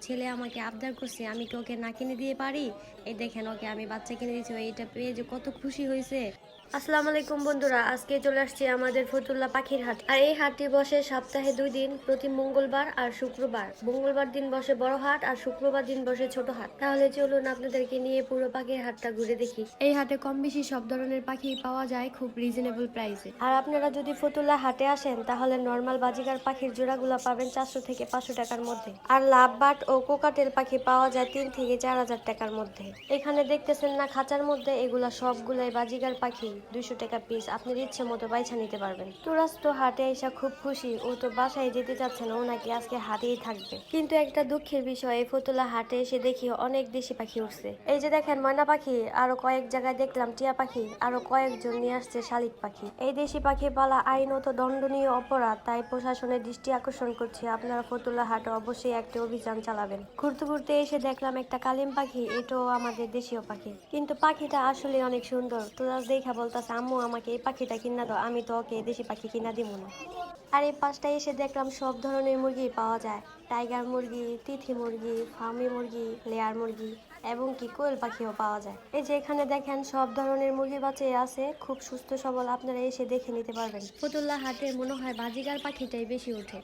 ছেলে আমাকে আবদার করছে, আমি কি ওকে না কিনে দিয়ে পারি? এই দেখেন, ওকে আমি বাচ্চা কিনে দিয়েছি, এইটা পেয়ে যে কত খুশি হয়েছে। আসসালামু আলাইকুম বন্ধুরা, আজকে চলে আসছি আমাদের ফতুল্লা পাখির হাট। আর এই হাটটি বসে সপ্তাহে 2 দিন, প্রতি মঙ্গলবার আর শুক্রবার। মঙ্গলবার দিন বসে বড় হাট আর শুক্রবার দিন বসে ছোট হাট। তাহলে চলুন আপনাদেরকে নিয়ে পুরো পাখির হাটটা ঘুরে দেখি। এই হাটে কম বেশি সব ধরনের পাখি পাওয়া যায় খুব রিজনেবল প্রাইসে। আর আপনারা যদি ফতুল্লা হাটে আসেন তাহলে নর্মাল বাজিকার পাখির জোড়াগুলো পাবেন 400 থেকে 500 টাকার মধ্যে। আর লাভ বার্ড ও কোকাটেল পাখি পাওয়া যায় 3 থেকে 4000 টাকার মধ্যে। এখানে দেখতেছেন না খাঁচার মধ্যে, এগুলা সবগুলাই বাজিগার পাখি, 200 টাকা পিস। আপনার ইচ্ছে মতো বাইছা নিতে পারবেন। তুরাজ তো হাটে এসে খুব খুশি, ও তো বাসায় যেতে চাচ্ছে না, ও নাকি আজকে হাটেই থাকবে। কিন্তু একটা দুঃখের বিষয়, এই ফতুল্লা হাটে এসে দেখি অনেক দেশি পাখি উঠছে। এই যে দেখেন ময়না পাখি, আরো কয়েক জায়গায় দেখলাম টিয়া পাখি, আরো কয়েকজন নিয়ে আসছে শালিক পাখি। এই দেশি পাখি পালা আইনত দণ্ডনীয় অপরাধ, তাই প্রশাসনের দৃষ্টি আকর্ষণ করছে, আপনারা ফতুল্লা হাটে অবশ্যই একটা অভিযান চালাবেন। ঘুরতে ঘুরতে এসে দেখলাম একটা কালিম পাখি, এটাও আমাদের দেশীয় পাখি, কিন্তু পাখিটা আসলে অনেক সুন্দর। তুরাজ দেখা বলতেছে, আম্মু আমাকে এই পাখিটা কিনা দাও, আমি তো ওকে দেশি পাখি কিনা দিব না। আর এই পাশটায় এসে দেখলাম সব ধরনের মুরগি পাওয়া যায়, টাইগার মুরগি, তিথি মুরগি, ফার্মি মুরগি, লেয়ার মুরগি, এবং কি কোয়েল পাখিও পাওয়া যায়। এই যে এখানে দেখেন সব ধরনের মুরগি বাচ্চা আছে, খুব সুস্থ সবল, আপনারা এসে দেখে নিতে পারবেন। ফতুল্লা হাটে মনে হয় বাজিগার পাখিটাই বেশি ওঠে।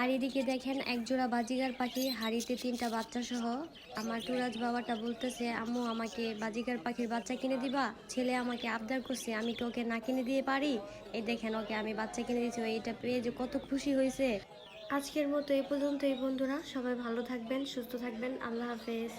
আর এদিকে দেখেন একজোড়া বাজিগার পাখি, হাড়িতে 3টা বাচ্চা সহ। আমার টুরাজ বাবাটা বলতেছে, আম্মু আমাকে বাজিগার পাখির বাচ্চা কিনে দিবা? ছেলে আমাকে আবদার করছে, আমি কি ওকে না কিনে দিয়ে পারি? এই দেখেন, ওকে আমি বাচ্চা কিনে দিয়েছি, এইটা পেয়ে যে কত খুশি হয়েছে। আজকের মতো এই পর্যন্তই বন্ধুরা, সবাই ভালো থাকবেন, সুস্থ থাকবেন, আল্লাহ হাফেজ।